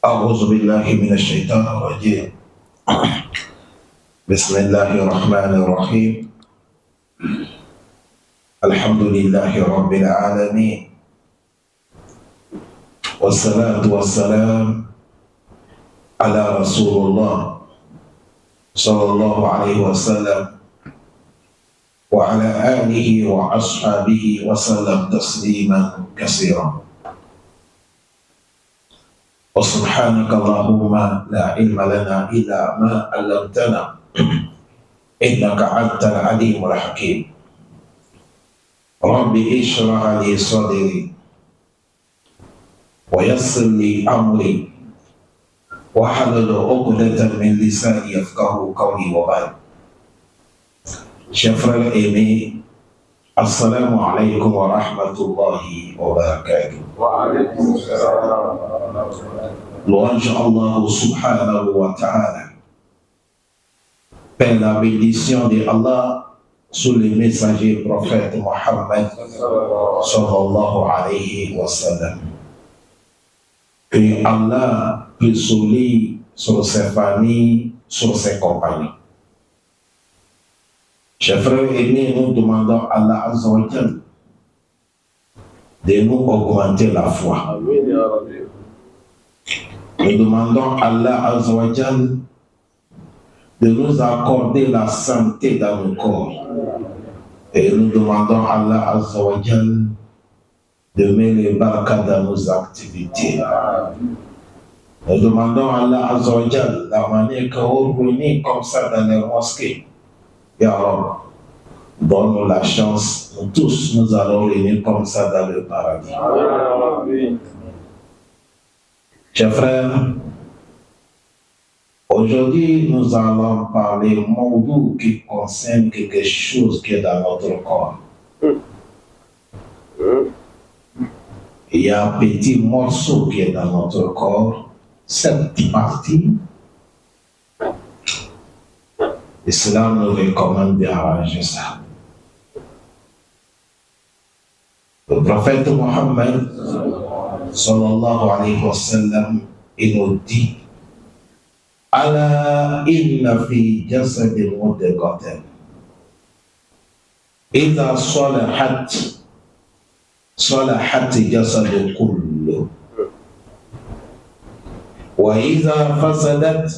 أعوذ بالله من الشيطان الرجيم. بسم الله الرحمن الرحيم. الحمد لله رب العالمين، والصلاة والسلام على رسول الله صلى الله عليه وسلم وعلى آله وأصحابه وسلم تسليما كثيرا. وسبحانك اللهم لا علم لنا إلا ما علمتنا إنك أنت العليم الحكيم. رب اشرح لي صدري ويسر لي أمري واحلل عقدة من لساني يفقهوا قولي وبعد. Chers frères aimés, Assalamu alaikum wa rahmatullahi wa barakatuh. Louange Allah subhanahu wa ta'ala. Paix la bénédiction de Allah sur le messager prophète Mohammed sallallahu alayhi wa sallam. Que Allah puisse souligner sur ses familles, sur ses compagnons. Chers frères aimés, nous demandons à Allah Azza wa Jalla de nous augmenter la foi. Nous demandons à Allah Azza wa Jalla de nous accorder la santé dans nos corps. Et nous demandons à Allah Azza wa Jalla de mettre les barakas dans nos activités. Nous demandons à Allah Azza wa Jalla la manière qu'on réunit comme ça dans les mosquées. Et alors, donne-nous la chance, nous tous, nous allons réunir comme ça dans le paradis. Chers frères, aujourd'hui, nous allons parler Maudou qui concerne quelque chose qui est dans notre corps. Il y a un petit morceau qui est dans notre corps, cette partie. L'Islam nous recommande d'arranger ça. Le prophète Mohammed sallallahu alayhi wa sallam, il nous dit: Ala inna fi jasadil mudghatan idha salahat jasadu kullu wa idha fasadat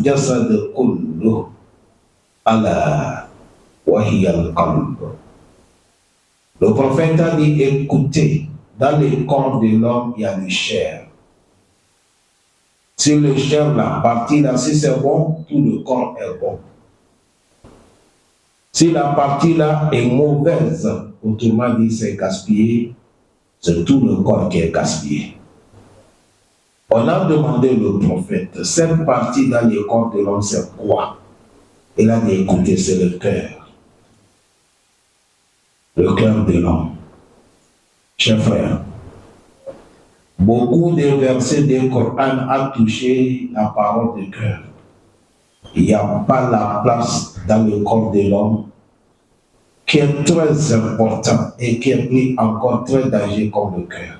jasad kullu ala wa hiya al-qalb. Le prophète a dit: écoutez, dans le corps de l'homme, il y a le chair. Si le chair, la partie là, si c'est bon, tout le corps est bon. Si la partie là est mauvaise, autrement dit, c'est gaspillé, c'est tout le corps qui est gaspillé. On a demandé au prophète, cette partie dans le corps de l'homme, c'est quoi? Il a dit: écoutez, c'est le cœur. Le cœur de l'homme. Chers frères, beaucoup de versets du Coran ont touché la parole du cœur. Il n'y a pas la place dans le corps de l'homme qui est très important et qui est pris encore très dangereux comme le cœur.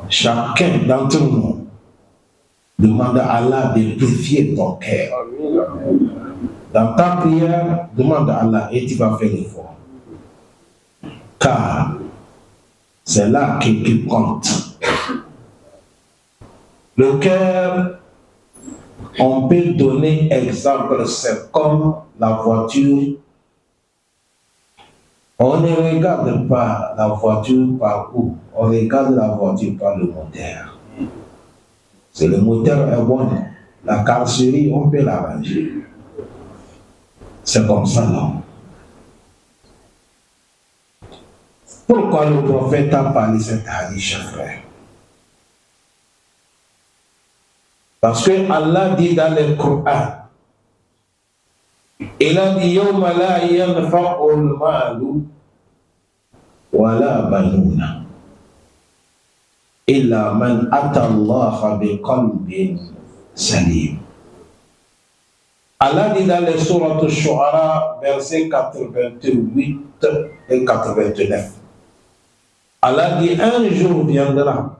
Chacun d'entre nous demande à Allah de purifier ton cœur. Dans ta prière, demande à Allah et tu vas faire l'effort. Car c'est là qu'il compte. Le cœur, on peut donner exemple, c'est comme la voiture. On ne regarde pas la voiture par où? On regarde la voiture par le moteur. Si le moteur est bon, la carrosserie, on peut l'arranger. C'est comme ça, non? Pourquoi le prophète a parlé cet hadith, chers frères? Parce que Allah dit dans le Coran, il a dit: Yawma la yanfa'ul malu wa la banuna illa man ata Allah bi qalbin salim. Allah dit dans les sourates Shu'ara, versets 88 et 89. Allah dit un jour viendra,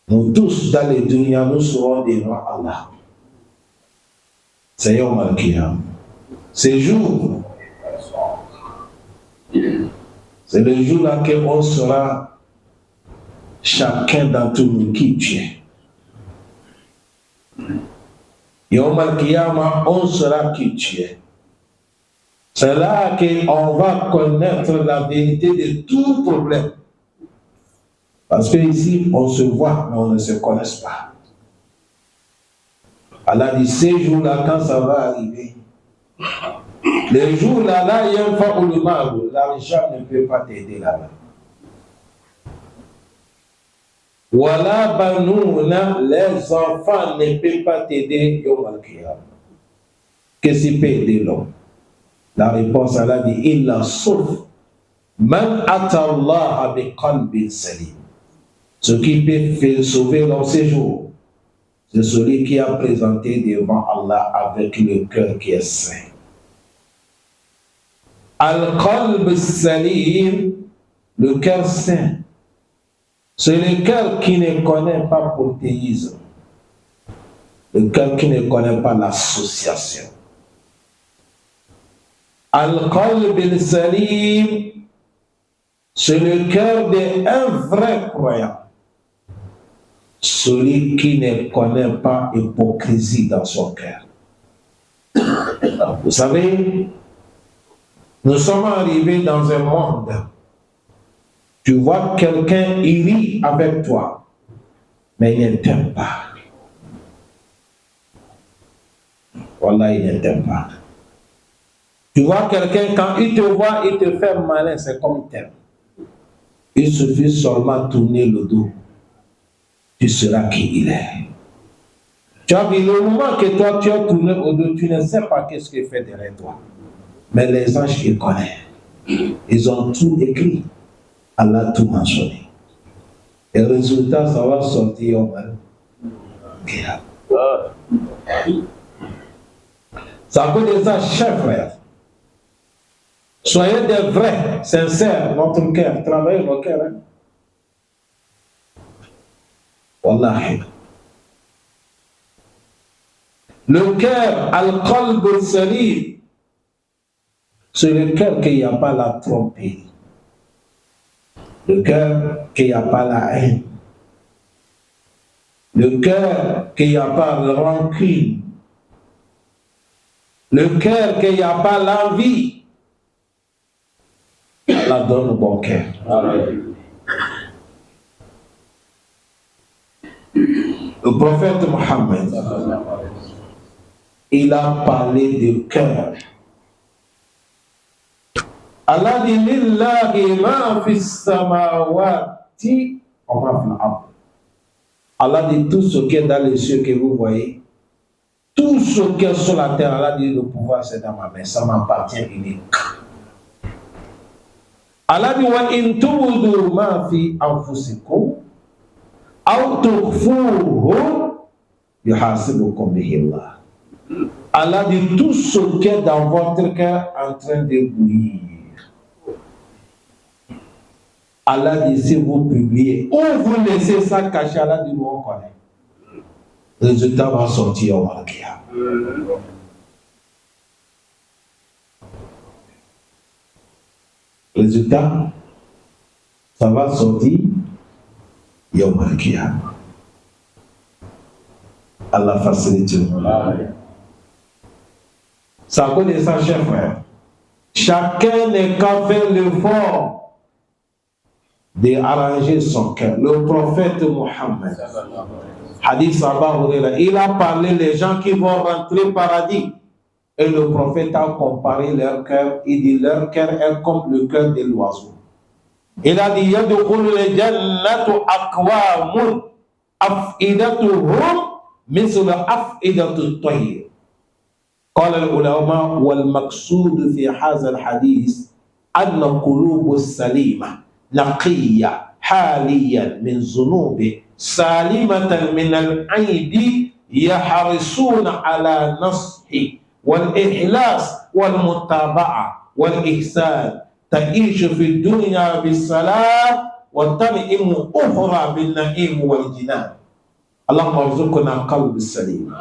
nous tous dans les dunya, nous serons devant Allah. C'est Yawm al-Qiyam. Ce jour, c'est le jour là qu'on sera chacun d'entre nous qui tu es. Yawm al-Qiyam, on sera qui tu es. C'est là qu'on va connaître la vérité de tout problème. Parce que ici, on se voit, mais on ne se connaît pas. Allah dit, ces jours-là, quand ça va arriver, les jours-là, là, il y a une fois où le mal, l'argent ne peut pas t'aider là-bas. Voilà, les enfants ne peuvent pas t'aider, Yawm al-Qiyam. Qu'est-ce qui peut aider l'homme? La réponse, Allah dit, illa sauf man ata Allah bi qalbin salim. Ce qui peut sauver dans ces jours, c'est celui qui a présenté devant Allah avec le cœur qui est saint. Al-qalb salim, le cœur saint, c'est le cœur qui ne connaît pas polythéisme, le cœur qui ne connaît pas l'association. Al-qalb salim, c'est le cœur d'un vrai croyant. Celui qui ne connaît pas l'hypocrisie dans son cœur. Vous savez, nous sommes arrivés dans un monde. Tu vois quelqu'un, il rit avec toi, mais il ne t'aime pas. Wallah, il ne t'aime pas. Tu vois quelqu'un, quand il te voit, il te fait malin, c'est comme il t'aime. Il suffit seulement de tourner le dos. Tu seras qui il est. Tu as vu le moment que toi tu as tourné au dos, tu ne sais pas qu'est-ce qu'il fait derrière toi. Mais les anges, ils connaissent. Ils ont tout écrit. Allah a tout mentionné. Et le résultat, ça va sortir au mal. Ça veut dire ça, chers frères. Soyez des vrais, sincères, notre cœur. Travaillez notre cœur. Hein? Wallahi. Le cœur, al-qalb salim, c'est le cœur qu'il n'y a pas la tromperie. Le cœur qu'il n'y a pas la haine. Le cœur qu'il n'y a pas la rancune. Le cœur qu'il n'y a pas l'envie. Allah donne le bon cœur. Le prophète Mohammed, il a parlé du cœur. Allah dit lillahi ma fi samawati wa ma fil ard. Allah dit tout ce qui est dans les cieux que vous voyez, tout ce qui est sur la terre, Allah dit le pouvoir c'est dans ma main, ça m'appartient unique. Allah dit wa in tubudu ma fi anfusikum aw tukhfuhu yuhasibukum bihi Allah. Allah dit tout ce qui est dans votre cœur en train de bouillir. Allah dit si vous publiez ou vous laissez ça caché, Allah dit nous on connaît. Le résultat va sortir au Al-Qiyam. Résultat, ça va sortir Yawm al-Qiyam. Allah facilite. Ça connaît ça, chers frères. Chacun n'est qu'à faire l'effort d'arranger son cœur. Le prophète Mohammed, Hadith Abba Huraira, il a parlé des gens qui vont rentrer au paradis. Et le prophète a comparé leur cœur. Il dit leur cœur est comme le cœur de l'oiseau. Il a dit yadkhulu al-jannatu aqwamun afidatuhum misl afidatu at-tayr. قال العلماء والمقصود في هذا الحديث أن قلوب السليمة نقية حاليا من ذنوب سالمة من العيب يحرصون على نصح والإخلاص والمتابعة والإحسان تعيش في الدنيا بالسلام وتنعم أخرى بالنعيم والجنان. اللهم ارزقنا قلب السليم.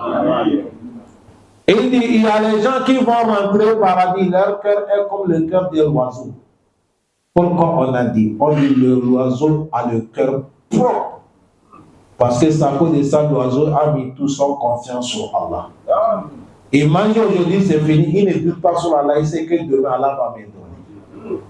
Il dit, il y a les gens qui vont rentrer au paradis, leur cœur est comme le cœur de l'oiseau. Pourquoi on a dit? On dit l'oiseau a le cœur propre. Parce que ça cause de ça, l'oiseau a mis toute son confiance sur Allah. Il mange aujourd'hui, c'est fini, il ne doute pas sur Allah, il sait que demain Allah va me donner.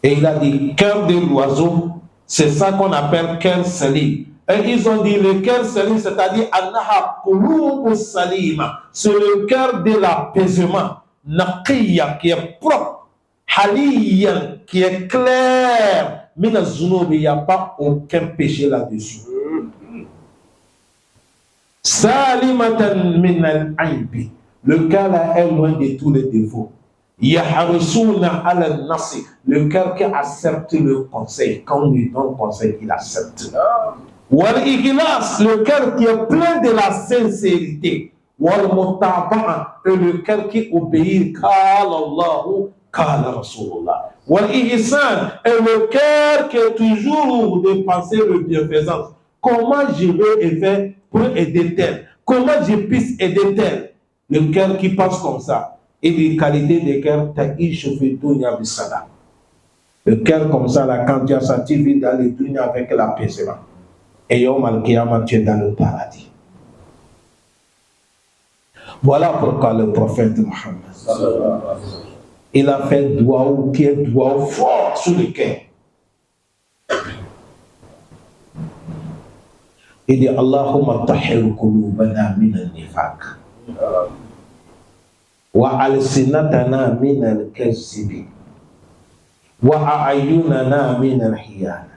Et il a dit, cœur de l'oiseau, c'est ça qu'on appelle cœur salim. Et ils ont dit le cœur salim, c'est-à-dire Annaha Qulubu Salima, c'est le cœur de l'apaisement, Naqiya qui est propre, Haliyan qui est clair, Mina Zunubi, il n'y a pas aucun péché là-dessus. Salimatan min al-aibi, le cœur là est loin de tous les défauts. Yaharisuna ala nasi, le cœur qui accepte le conseil, quand on lui donne conseil, il accepte. Wal ikhlas, le cœur qui est plein de la sincérité. Wal mutaba'a, le cœur qui obéit, qala Allahu, qala Rasulullah. Wal ihsan, le cœur qui est toujours de penser le bienfaisance. Comment je vais faire pour aider tel? Comment je puisse aider tel? Le cœur qui pense comme ça. Et les qualités de cœur, ta'ish fi dunya bis-salam. Le cœur comme ça, là, quand tu as ça, tu vis dans les dunya avec l'apaisement. Et Yom al-Qiyamah, tu es dans le paradis. Voilà pourquoi le prophète Mohammed, il a fait doua qui est doua fort sur le cœur. Il dit Allahumma tahhir qulubana min al-nifaq wa alsinatana min al-kadhib wa a'yunana min al-hiyana.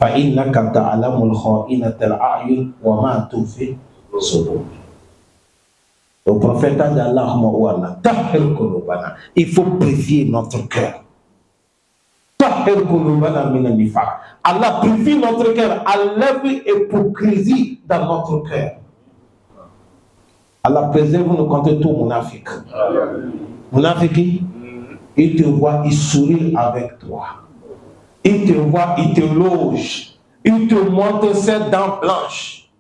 فإنك تعلم الخائنة الأعين وما تخفي الصدور. Le prophète a dit Allahumma wa Allah, tahhir qulubana, il faut purifier notre cœur. Tahhir qulubana min an-nifaq. Allah purifie notre cœur, enlève l'hypocrisie dans notre cœur. Allah préserve-nous contre tout munafik. Munafiki, il te voit, il sourit avec toi. Il te voit, il te loge, il te montre ses dents blanches.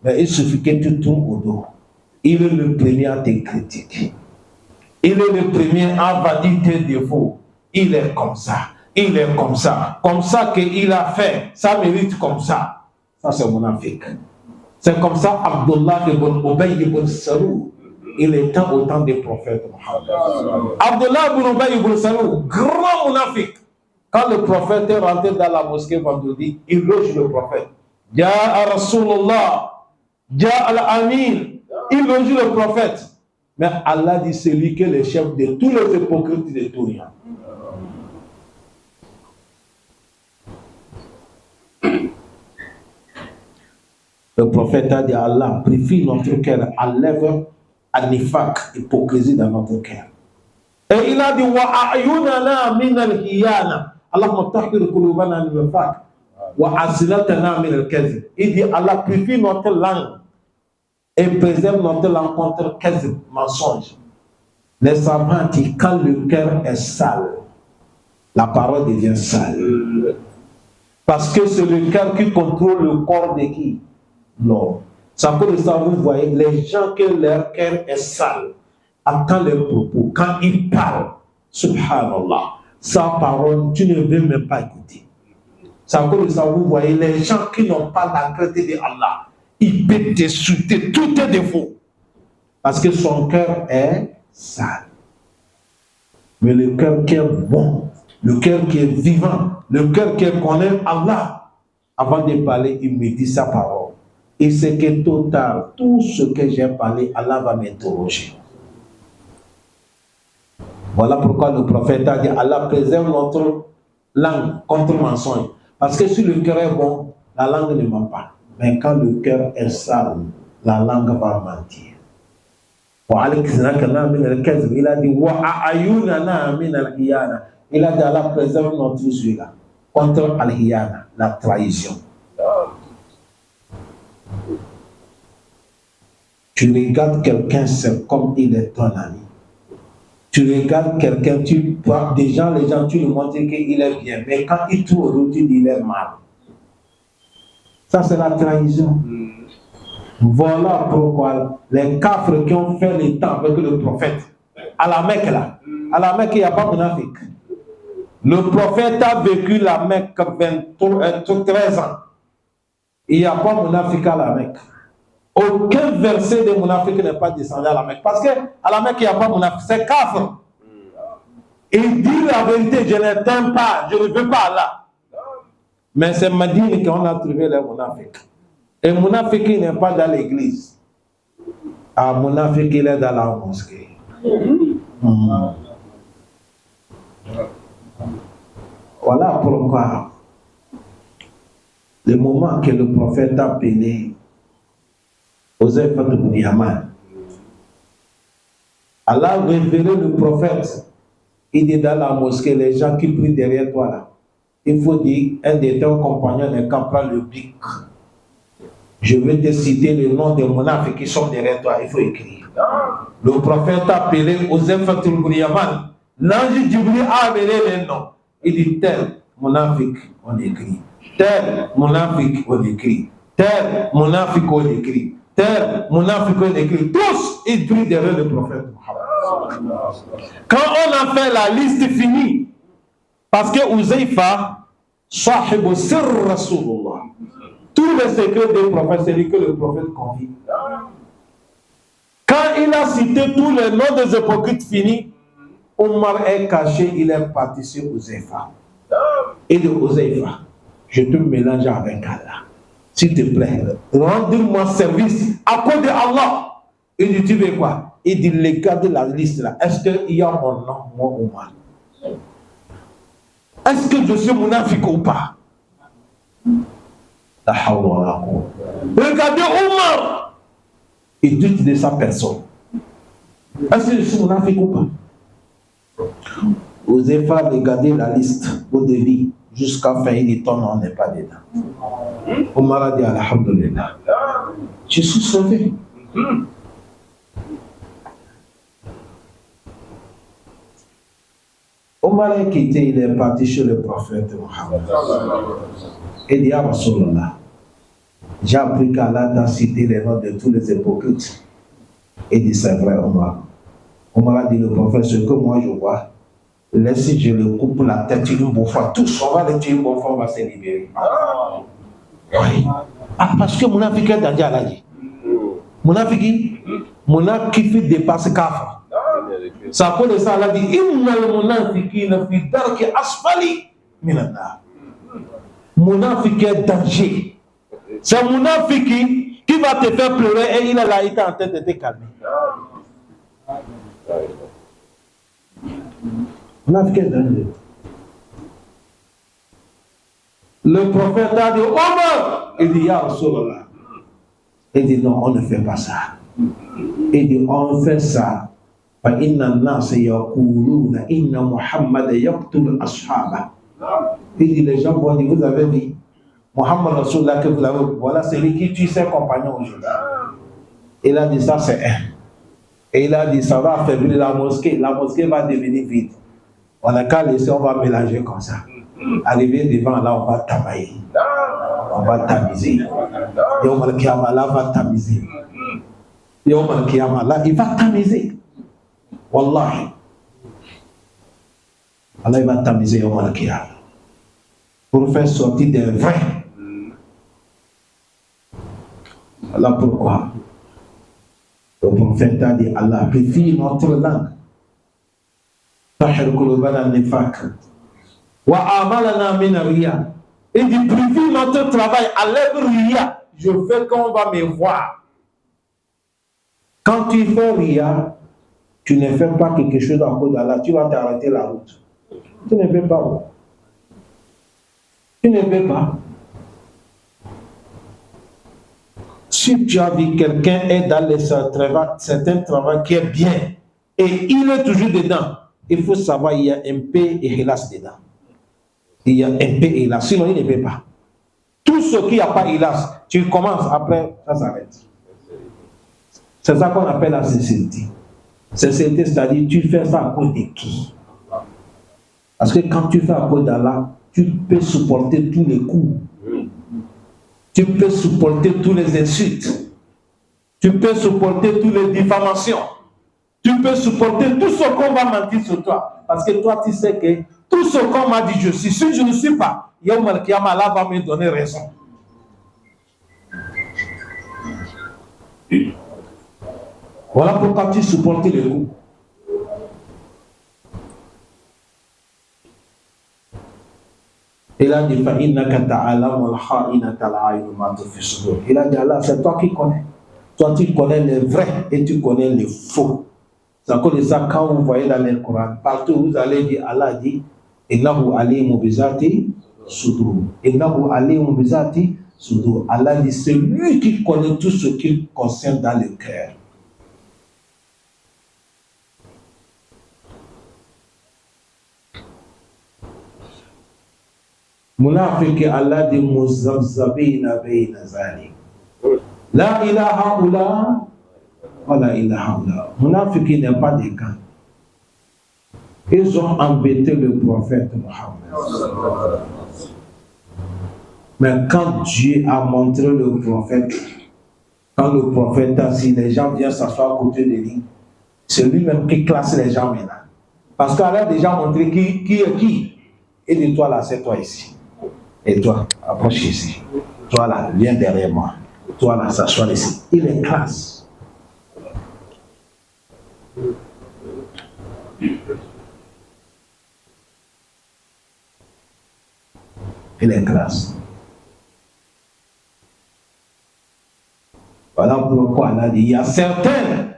Mais il suffit que tu tournes au dos. Il est le premier à te critiquer. Il est le premier à valider tes défauts. Il est comme ça. Il est comme ça. Comme ça qu'il a fait. Ça mérite comme ça. Ça, c'est mon Afrique. C'est comme ça Abdullah ibn Ubay ibn Salul. Il est temps au temps des prophètes Mohammed. Abdullah ibn Ubay ibn Salul, grand monafik. Quand le prophète est rentré dans la mosquée vendredi, il loge le prophète. Ja'a Rasulullah, Ja'a al-Amin. Il loge le prophète. Mais Allah dit c'est lui qui est le chef de tous les hypocrites de tout rien. Le prophète a dit Allah, purifie notre cœur, enlève al-nifaq, hypocrisie dans notre cœur. Et il a dit wa a'yunana min al-hiyana. Allahumma tahhir qulubana min al-nifaq wa aslatana min al-kadhib. Il dit Allah purifie notre langue et préserve notre langue contre kadhib, mensonge. Les savants disent quand le cœur est sale, la parole devient sale. Parce que c'est le cœur qui contrôle le corps de qui? L'homme. Ça peut ça, vous voyez, les gens que leur cœur est sale, attendent leurs propos, quand ils parlent, subhanallah, sa parole, tu ne veux même pas écouter. Ça peut ça, vous voyez, les gens qui n'ont pas la crainte de Allah, ils peuvent t'insulter tous tes défauts. Parce que son cœur est sale. Mais le cœur qui est bon, le cœur qui est vivant, le cœur qui connaît Allah, avant de parler, il me dit sa parole. Et c'est que total, tout ce que j'ai parlé, Allah va m'interroger. Voilà pourquoi le prophète a dit Allah préserve notre langue contre mensonge. Parce que si le cœur est bon, la langue ne ment pas. Mais quand le cœur est sale, la langue va mentir. Il a dit il a dit Allah préserve notre yeux contre al-hiyana, la trahison. Tu regardes quelqu'un, c'est comme il est ton ami. Tu regardes quelqu'un, tu vois des gens, les gens, tu lui montres qu'il est bien. Mais quand il trouve tu dis il est mal. Ça, c'est la trahison. Voilà pourquoi les cafres qui ont fait les temps avec le prophète, à la Mecque là, à la Mecque, il n'y a pas monafik. Le prophète a vécu la Mecque 13 ans. Il n'y a pas monafik à la Mecque. Aucun verset de monafik n'est pas descendu à la Mecque. Parce qu'à la Mecque, il n'y a pas monafik. C'est kafir. Il dit la vérité, je ne t'aime pas, je ne veux pas Allah. Mais c'est Madine qu'on a trouvé les monafiques. Et monafik n'est pas dans l'église. Ah, monafik, il est dans la mosquée. Voilà pourquoi, le moment que le prophète a appelé Osef ibn Yaman, Allah a révélé le prophète. Il dit dans la mosquée, les gens qui prient derrière toi là, il faut dire, un des deux compagnons n'est qu'à prendre le bic. Je vais te citer le nom des monafik qui sont derrière toi, il faut écrire. Le prophète a appelé Osef ibn Yaman. L'ange Jibril a appelé les noms. Il dit tel monafik, on écrit. Tel monafik, on écrit. Tel monafik, on écrit. Tel monafik, on écrit. Tous, ils prient derrière le prophète Muhammad. Quand on a fait la liste finie, parce que Uzaifa, Sahibu Sir Rasulullah, tous les secrets des prophètes, c'est lui que le prophète confie. Quand il a cité tous les noms des hypocrites finis, Omar est caché, il est parti sur Uzaifa. Et de Uzaifa, je te mélange avec Allah. S'il te plaît, rends-moi service à cause de Allah. Il dit, tu veux quoi? Il dit, les gars de la liste là, est-ce qu'il y a mon nom, moi Omar? Est-ce que je suis monafik ou pas? Regardez Omar. Il doute de sa personne. Est-ce que je suis monafik ou pas? Uzaifa a regardé la liste au début, jusqu'à fin, il dit ton nom n'est pas dedans. Omar a dit alhamdulillah. Je suis sauvé. Omar est quitté, il est parti chez le prophète Mohammed. Il dit à Rasulallah, j'ai appris qu'Allah t'a cité les noms de tous les hypocrites. Il dit c'est vrai Omar. Omar a dit le prophète, ce que moi je vois, laisse si je le coupe la tête une bonne fois, tous on va le tuer une bonne fois, on va se libérer. Oui. Ah, parce que mon Afrique est dans Allah dit. Mon Afrique dépasse Kafa. Ça peut le ça, Allah dit, Innal munafiqina fi darki asfali minannar. Munafiki est danger. C'est munafiki qui va te faire pleurer et il a la été en tête de te calmer. Munafiki est danger. Le prophète a dit, Omar, il dit, Ya Rasulallah. Il dit, non, on ne fait pas ça. Il dit, on fait ça. فإن الناس يقولون إن محمد يقتل أصحابه. Il dit, les gens vont dire, vous avez dit, Mohammed Rasulullah que vous avez, voilà, c'est lui qui tue ses compagnons aujourd'hui. Il a dit, ça c'est un. Et il a dit, ça va affaiblir la mosquée va devenir vide. On n'a qu'à laisser, on va mélanger comme ça. Arriver devant, là, on va tamailler. On va tamiser. Yawm al-Qiyamah, là, va tamiser. Yawm al-Qiyamah, là, il va tamiser. Wallahi. Allah il va tamiser Yawm al-Qiyamah pour faire sortir des vrais. Voilà pourquoi le prophète a dit, Allah purifie notre langue. Tahir qulubana nifaq wa amalana min riya. Il dit, purifie notre travail, enlève riya. Je veux qu'on va me voir. Quand tu fais riya, tu ne fais pas quelque chose à cause d'Allah, tu vas t'arrêter la route. Tu ne peux pas. Tu ne peux pas. Si tu as vu quelqu'un est dans certains travail qui est bien et il est toujours dedans, il faut savoir qu'il y a un peu et hélas dedans. Il y a un peu et hélas, sinon il ne peut pas. Tout ce qui n'y a pas hélas, tu commences, après ça s'arrête. C'est ça qu'on appelle la sincérité. Sincérité, c'est-à-dire, tu fais ça à cause de qui? Parce que quand tu fais à cause d'Allah, tu peux supporter tous les coups. Tu peux supporter tous les insultes. Tu peux supporter toutes les diffamations. Tu peux supporter tout ce qu'on va mentir sur toi. Parce que toi, tu sais que tout ce qu'on m'a dit, je suis. Si je ne suis pas, Yawm al-Qiyamah, Allah va me donner raison. Voilà pourquoi tu supportes les coups. Il a dit, il a dit, Allah, c'est toi qui connais. Toi, tu connais les vrais et tu connais les faux. C'est à cause de ça, quand vous voyez dans le Coran, partout où vous allez dire, Allah dit, Innahu alimu bizati sudur. Innahu alimu bizati sudur. Allah dit, c'est lui qui connaît tout ce qui concerne dans le cœur. Munafiki Allah dit muzabzabina bayna zalik. La ilaha illa wa la ilaha illa. Munafiki n'est pas des camps. Ils ont embêté le prophète Mohammed. Mais quand Dieu a montré le prophète, quand le prophète a dit, les gens viennent s'asseoir à côté de lui, c'est lui-même qui classe les gens maintenant. Parce qu'elle a déjà montré qui est qui. Et dit, toi là, c'est toi ici. Et toi, approche ici. Toi là, viens derrière moi. Toi là, s'assois ici. Il est classe. Il est classe. Voilà pourquoi elle a dit, il y a certains.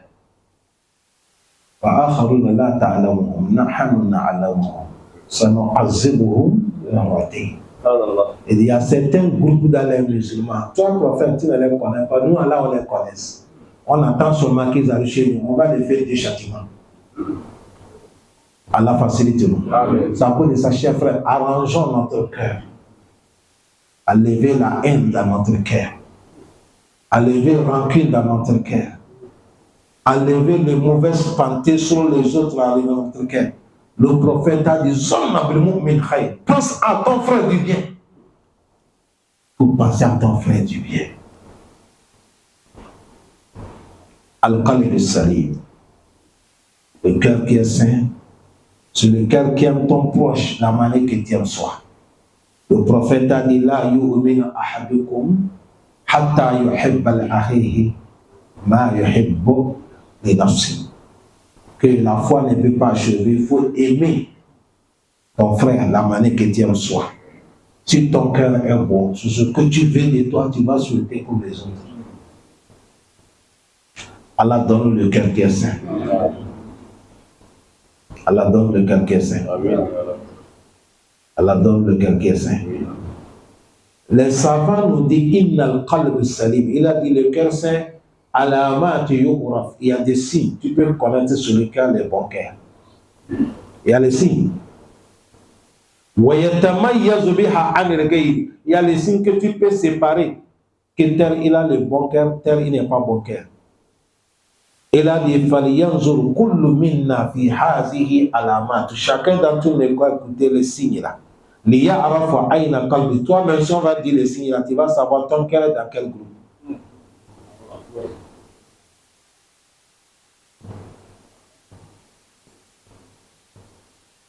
وآخرون لا تعلمهم نحن نعلمهم سنعذبهم مرتين. Il y a certains groupes dans les musulmans. Toi, prophète, tu ne les connais pas. Nous, Allah, on les connaît. On attend seulement qu'ils arrivent chez nous. On va les faire des châtiments. Allah facilite-nous. Ça peut de ça, chers frères, arrangeons notre cœur. À lever la haine dans notre cœur. À lever rancune dans notre cœur. À lever les mauvaises pensées sur les autres dans notre cœur. Le prophète a dit, pense à ton frère du bien. Pour penser à ton frère du bien. Al-Qalb Salim. Le cœur qui est saint, c'est le cœur qui aime ton proche, la manière que tu aimes soi. Le prophète a dit, la yu'minu ahadukum hatta yuhibba li akhihi ma yuhibbu li nafsihi. Que la foi ne peut pas achever, il faut aimer ton frère, la manière que tu aimes soi. Si ton cœur est bon, sur ce que tu veux de toi, tu vas souhaiter pour les autres. Allah donne le cœur qui est saint. Allah donne le cœur qui est saint. Allah donne le cœur qui est saint. Les savants nous disent Innal qalb salim. Il a dit le cœur saint. Il y a des signes. Tu peux connaître sur le cœur les bons cœurs. Il y a les signes. Il y a les signes que tu peux séparer. Que tel il a le bon cœur, tel il n'est pas bon cœur. Il a dit chacun d'entre nous doit écouter les signes là. Toi-même, si on va dire les signes là, tu vas savoir ton cœur est dans quel groupe.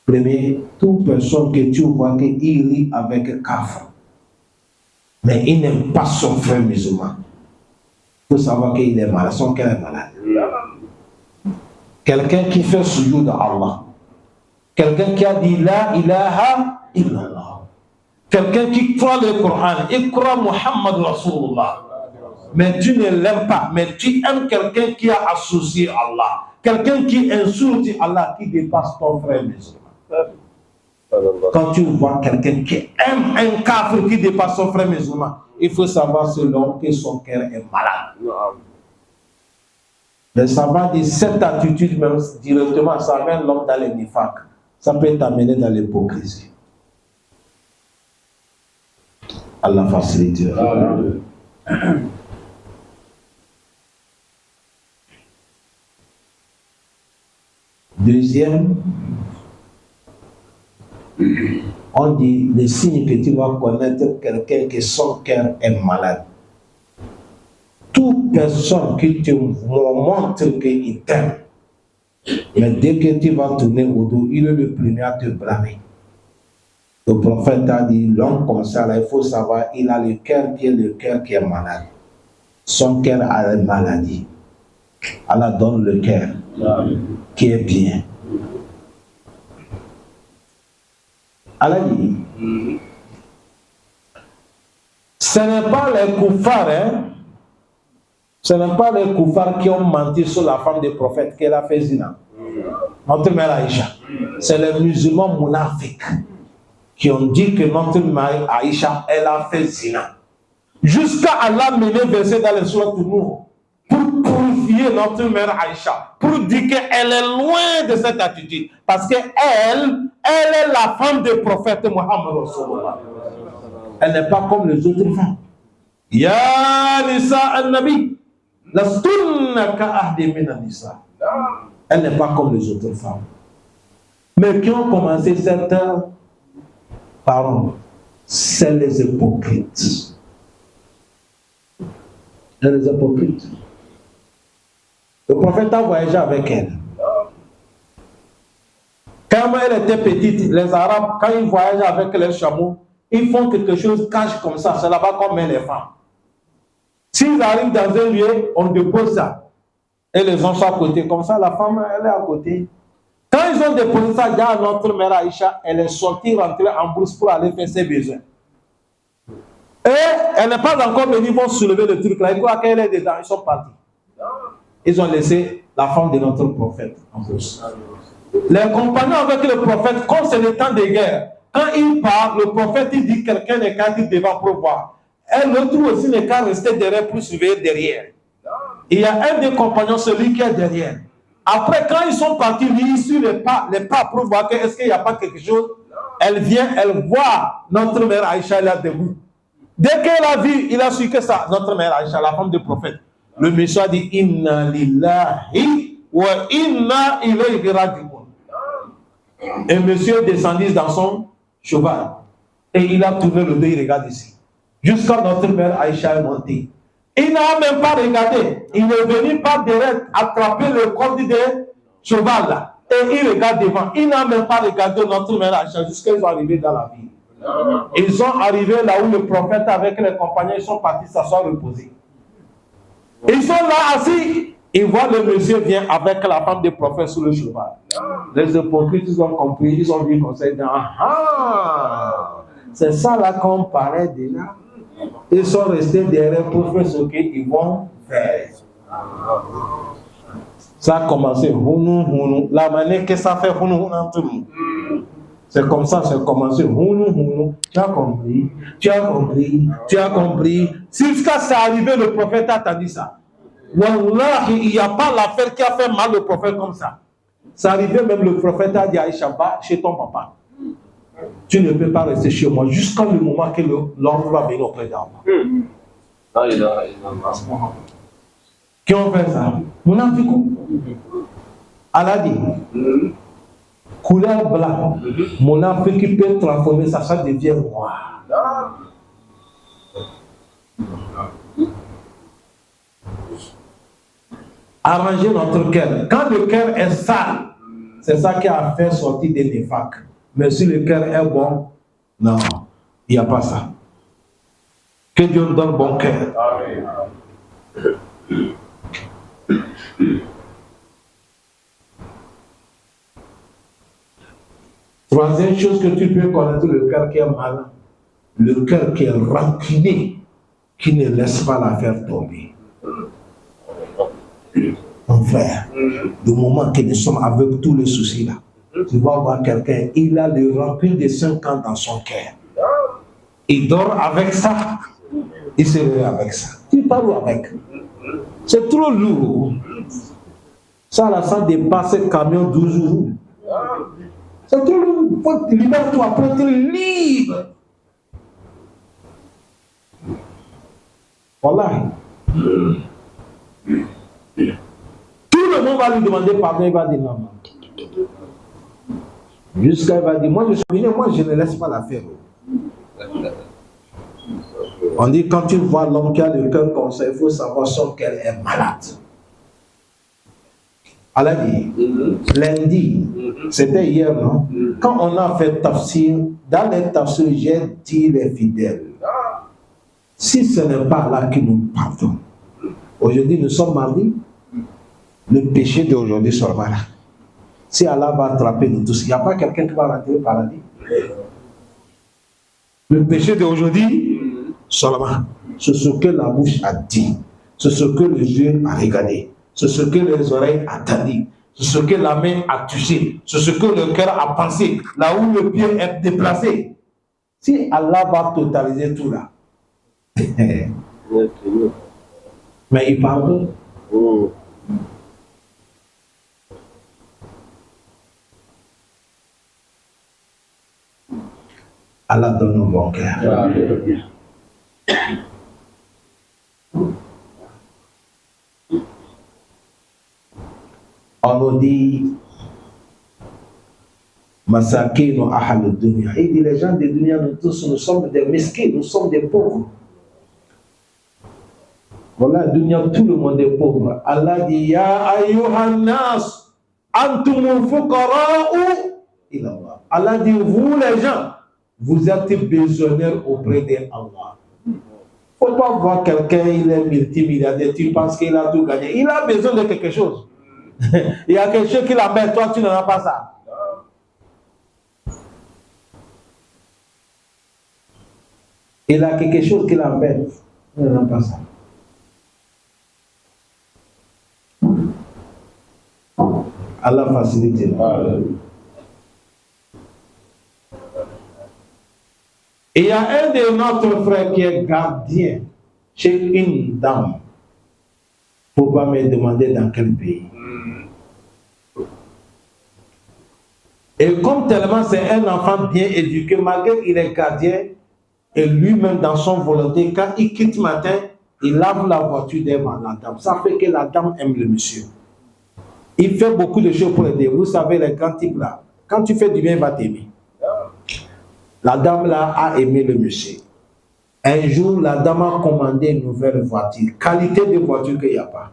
Premier, toute personne que tu vois qu'il lit avec kafr, mais il n'aime pas son frère musulman, il faut savoir qu'il est malade, son cœur est malade. Quelqu'un qui fait sujoud à Allah, quelqu'un qui a dit la ilaha illallah, quelqu'un qui croit le Coran, il croit Muhammad Rasulullah, mais tu ne l'aimes pas, mais tu aimes quelqu'un qui a associé Allah, quelqu'un qui insulte Allah, qui dépasse ton frère musulman. Quand tu vois quelqu'un qui aime un kafir qui dépasse son frère musulman, il faut savoir selon que son cœur est malade. Les savants disent cette attitude même directement, ça amène l'homme dans les nifaq. Ça peut t'amener dans l'hypocrisie. Allah facilite. Deuxième, on dit le signe que tu vas connaître quelqu'un que son cœur est malade. Toute personne qui te montre qu'il t'aime, mais dès que tu vas tourner au dos, il est le premier à te blâmer. Le prophète a dit, l'homme comme ça, là, il faut savoir, il a le cœur qui est malade. Son cœur a une maladie. Allah donne le cœur qui est bien. Allah dit, ce n'est pas les koufars, hein? Ce n'est pas les koufars qui ont menti sur la femme du prophète qu'elle a fait zina. Notre mère Aïcha. C'est les musulmans munafiques qui ont dit que notre mère Aïcha, elle a fait zina. Jusqu'à Allah mener verset dans les sourates Nour pour purifier notre mère Aïcha, pour dire qu'elle est loin de cette attitude. Parce qu'elle est la femme du prophète Mohammed Rasulullah. Elle n'est pas comme les autres femmes. Ya Nisa al-Nabi, lastunna ka'ahdi min al-Nisa. Elle n'est pas comme les autres femmes. Mais qui ont commencé cette parole, c'est les hypocrites. Les hypocrites. Le prophète a voyagé avec elle. Quand elle était petite, les Arabes, quand ils voyagent avec leurs chameaux, ils font quelque chose cache comme ça. C'est là-bas qu'on met les femmes. S'ils arrivent dans un lieu, on dépose ça. Et les gens sont à côté. Comme ça, la femme, elle est à côté. Quand ils ont déposé ça, dans notre mère Aïcha, elle est sortie, rentrée en brousse pour aller faire ses besoins. Et elle n'est pas encore venue, ils vont soulever le truc là. Ils croient qu'elle est dedans, ils sont partis. Ils ont laissé la femme de notre prophète en brousse. Les compagnons avec le prophète, comme c'est le temps de guerre, quand il part, le prophète il dit quelqu'un n'est qu'à dire devant pour voir. Et l'autre aussi n'est qu'à rester derrière pour surveiller derrière. Il y a un des compagnons, celui qui est derrière. Après, quand ils sont partis, lui, il suit les pas pour voir que est-ce qu'il n'y a pas quelque chose. Elle vient, elle voit notre mère Aïcha là debout. Dès qu'elle a vu, il a su que ça, notre mère Aïcha, la femme du prophète. Le monsieur a dit Inna lillahi wa inna ilayhi raji'un. Et monsieur descendit dans son cheval. Et il a tourné le dos, il regarde ici. Jusqu'à notre mère Aïcha est montée. Il n'a même pas regardé. Il est venu par derrière attraper le corps du cheval là. Et il regarde devant. Il n'a même pas regardé notre mère Aïcha jusqu'à ils sont arrivés dans la ville. Ils sont arrivés là où le prophète avec les compagnons, ils sont partis s'asseoir reposer. Ils sont là assis. Ils voient le monsieur vient avec la femme du prophète sur le cheval. Les hypocrites, ils ont compris, ils ont vu comme ça. Ah, c'est ça là qu'on parlait déjà. Ils sont restés derrière pour faire ce qu'ils vont faire. Ça a commencé. La manière que ça fait entre nous. C'est comme ça, c'est commencé. Tu as compris, tu as compris, tu as compris. Jusqu'à ça arrivé, le prophète a dit ça. Wallah, il n'y a pas l'affaire qui a fait mal le prophète comme ça. Ça arrivait même, le prophète a dit à Aïcha, va chez ton papa. Tu ne peux pas rester chez moi jusqu'à le moment que l'ordre va venir auprès d'Allah. Qui ont fait ça? Mon afikou. Allah dit, couleur blanc, mon afik peut transformer ça, ça devient noir. Arranger notre cœur. Quand le cœur est sale, c'est ça qui a fait sortir des nifaq. Mais si le cœur est bon, non, il n'y a pas ça. Que Dieu nous donne bon cœur. Troisième chose que tu peux connaître, le cœur qui est malin, le cœur qui est rancunier, qui ne laisse pas la faire tomber. Mon frère, du moment que nous sommes avec tous les soucis là, tu vas voir quelqu'un, il a le rancune de 5 ans dans son cœur. Il dort avec ça, il se réveille avec ça. Tu parles avec. C'est trop lourd. Ça là, ça dépasse le camion 12 jours. C'est trop lourd. Faut libère-toi pour être libre. Voilà. Tout le monde va lui demander pardon, il va dire non. Jusqu'à il va dire, moi je suis venu, moi je ne laisse pas la faire. On dit, quand tu vois l'homme qui a le cœur comme ça, il faut savoir son cœur est malade. Allah dit, lundi, c'était hier, non? Quand on a fait tafsir, dans les tafsir, j'ai dit les fidèles, si ce n'est pas Allah qui nous pardonne, aujourd'hui nous sommes mardi, le péché d'aujourd'hui sera là. Si Allah va attraper nous tous, il n'y a pas quelqu'un qui va rentrer au paradis. Le péché d'aujourd'hui, seulement, c'est ce que la bouche a dit, c'est ce que les yeux a regardé, c'est ce que les oreilles ont entendu, c'est ce que la main a touché, c'est ce que le cœur a pensé, là où le pied est déplacé. Si Allah va totaliser tout là, mais il pardonne. Allah donne au bon cœur. On nous dit Masakinu ahal dunya. Il dit les gens de dunya, nous tous, nous sommes des mesquins, nous sommes des pauvres. Voilà, dunya, tout le monde est pauvre. Allah dit Ya ayyuhan nas, antumul fuqara'u ila Allah. Allah dit vous les gens, vous êtes besogneurs auprès d'Allah. Il ne faut pas voir quelqu'un, il est multimilliardaire, tu penses qu'il a tout gagné. Il a besoin de quelque chose. Il y a quelque chose qui l'embête, toi tu n'en as pas ça. Il a quelque chose qui l'embête, tu n'en as pas ça. Allah facilite. Et il y a un de notre frère qui est gardien chez une dame. Il ne faut pas me demander dans quel pays. Et comme tellement c'est un enfant bien éduqué, malgré qu'il est gardien, et lui-même dans son volonté, quand il quitte matin, il lave la voiture devant la dame. Ça fait que la dame aime le monsieur. Il fait beaucoup de choses pour aider. Vous savez, les grands types là, quand tu fais du bien, il va t'aimer. La dame là a aimé le monsieur. Un jour, la dame a commandé une nouvelle voiture. Qualité de voiture qu'il n'y a pas.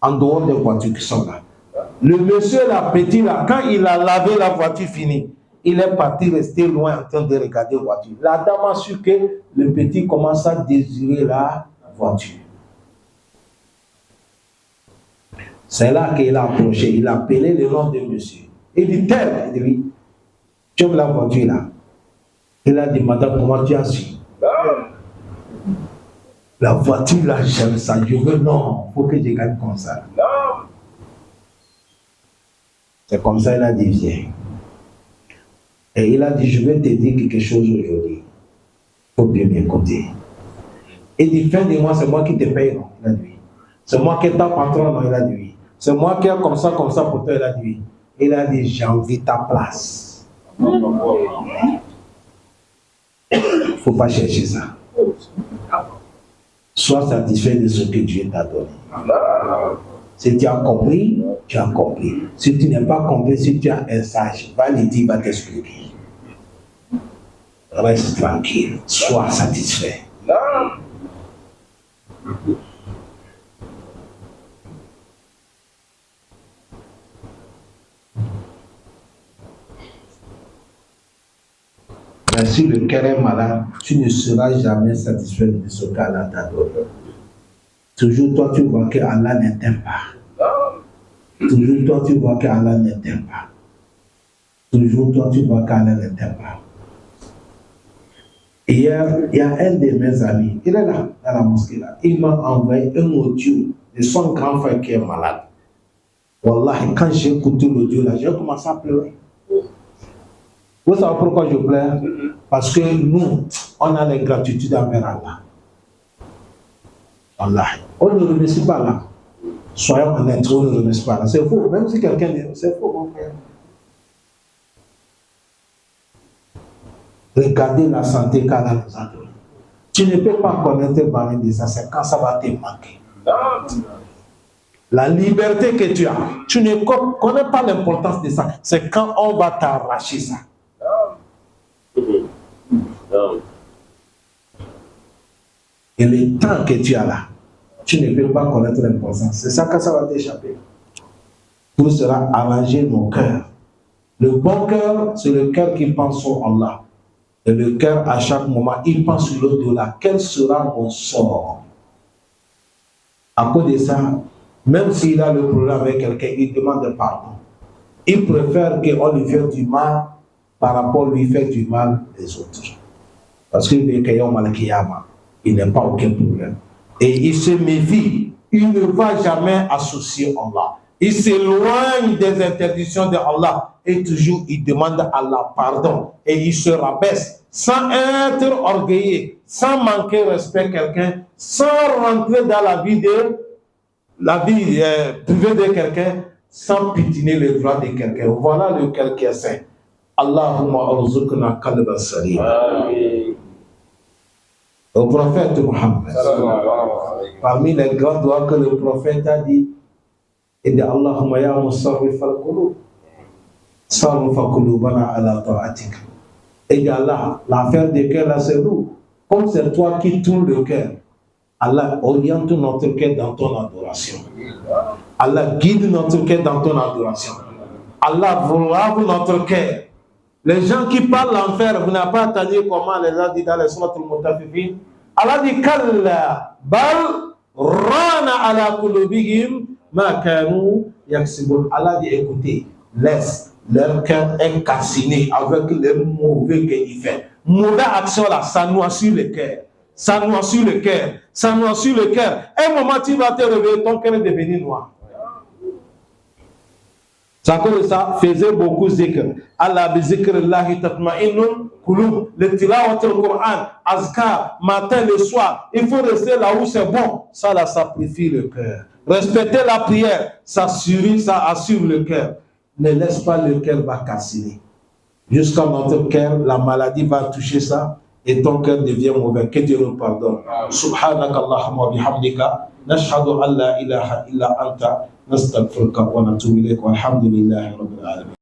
En dehors des voitures qui sont là. Le monsieur, là, petit là, quand il a lavé la voiture finie, il est parti rester loin en train de regarder la voiture. La dame a su que le petit commence à désirer la voiture. C'est là qu'il a approché. Il a appelé le nom de monsieur. Il dit tel. Il dit, tu aimes la voiture là? Il a dit, madame, comment tu as su? La voiture là, j'aime ça. Je veux, non, il faut que je gagne comme ça. C'est comme ça, il a dit, viens. Et il a dit, je vais te dire quelque chose aujourd'hui. Il faut bien m'écouter. Il dit, fin de mois, c'est moi qui te paye, non? Il a dit, oui. C'est moi qui est ta patron, non? Il a dit, oui. C'est moi qui est comme ça pour toi, il a dit, oui. Il a dit, j'ai envie ta place. Il ne faut pas chercher ça. Sois satisfait de ce que Dieu t'a donné. Si tu as compris, tu as compris. Si tu n'as pas compris, si tu as un sage, va lui dire, va t'expliquer. Reste tranquille, sois satisfait. Mais si le cœur est malade, tu ne seras jamais satisfait de ce qu'Allah t'a donné. Toujours toi, tu vois que Allah ne t'aime pas. Toujours toi, tu vois que Allah ne t'aime pas. Toujours toi, tu vois qu'Allah ne t'aime pas. Et il y a un de mes amis, il est là, dans la mosquée là. Il m'a envoyé un audio de son grand frère qui est malade. Wallahi, quand j'ai écouté l'audio là, j'ai commencé à pleurer. Vous savez pourquoi je pleure? Parce que nous, on a la gratitude envers Allah. Wallahi. On ne remercie pas là. Soyons honnêtes, on ne remercie pas là. C'est faux. Même si quelqu'un dit, c'est faux, mon frère. Regardez la santé qu'Allah nous a donnée. Tu ne peux pas connaître le baril de ça, c'est quand ça va te manquer. La liberté que tu as, tu ne connais pas l'importance de ça. C'est quand on va t'arracher ça. Et le temps que tu as là, tu ne peux pas connaître l'importance. C'est ça que ça va t'échapper. Tout sera arrangé nos cœurs. Le bon cœur, c'est le cœur qui pense sur Allah. Et le cœur, à chaque moment, il pense sur l'au-delà. Quel sera mon sort? À cause de ça, même s'il a le problème avec quelqu'un, il demande pardon. Il préfère qu'on lui fasse du mal par rapport à lui faire du mal des autres. Parce qu'il veut qu'il y ait un mal qui a, il n'a pas aucun problème. Et il se méfie. Il ne va jamais associer Allah. Il s'éloigne des interdictions de Allah. Et toujours, il demande à Allah pardon. Et il se rabaisse sans être orgueilleux, sans manquer respect à quelqu'un, sans rentrer dans la vie privée de quelqu'un, sans pitiner les droits de quelqu'un. Voilà le cœur qui est saint. Allahumma arzuqna qalban salima. Au prophète Muhammad, parmi les grands doigts que le prophète a dit, il dit Allahumma ya musarrif al-qulub, sarrif qulubana ala ta'atik. Et dit Allah, l'affaire du cœur là c'est nous. Comme c'est toi qui tournes le cœur, Allah oriente notre cœur dans ton adoration. Allah guide notre cœur dans ton adoration. Allah lave notre cœur. Les gens qui parlent l'enfer, vous n'avez pas entendu comment les gens disent dans les sourates al-Mutaffifin. Allah dit Kalla bal rana ala kulubihim ma kanu yaksibun. Allah dit écoutez, laisse leur cœur est calciné avec les mauvais qu'ils font. Mauvaise action là, ça noircit le cœur. Ça noircit le cœur. Ça noircit le cœur. Un moment, tu vas te réveiller, ton cœur est devenu noir. C'est comme ça, faisait beaucoup zikr. Allah bi zikrillahi tatma'innul qulub. Le tilawat al-Qur'an, azkar, matin, le soir. Il faut rester là où c'est bon. Ça, là, ça purifie le cœur. Respecter la prière, ça assure le cœur. Ne laisse pas le cœur va casser. Jusqu'à notre cœur, la maladie va toucher ça et ton cœur devient mauvais. Que Dieu nous pardonne. Subhanakallahumma wa bihamdika. نشهد أن لا إله إلا أنت نستغفرك ونتوب إليك والحمد لله رب العالمين.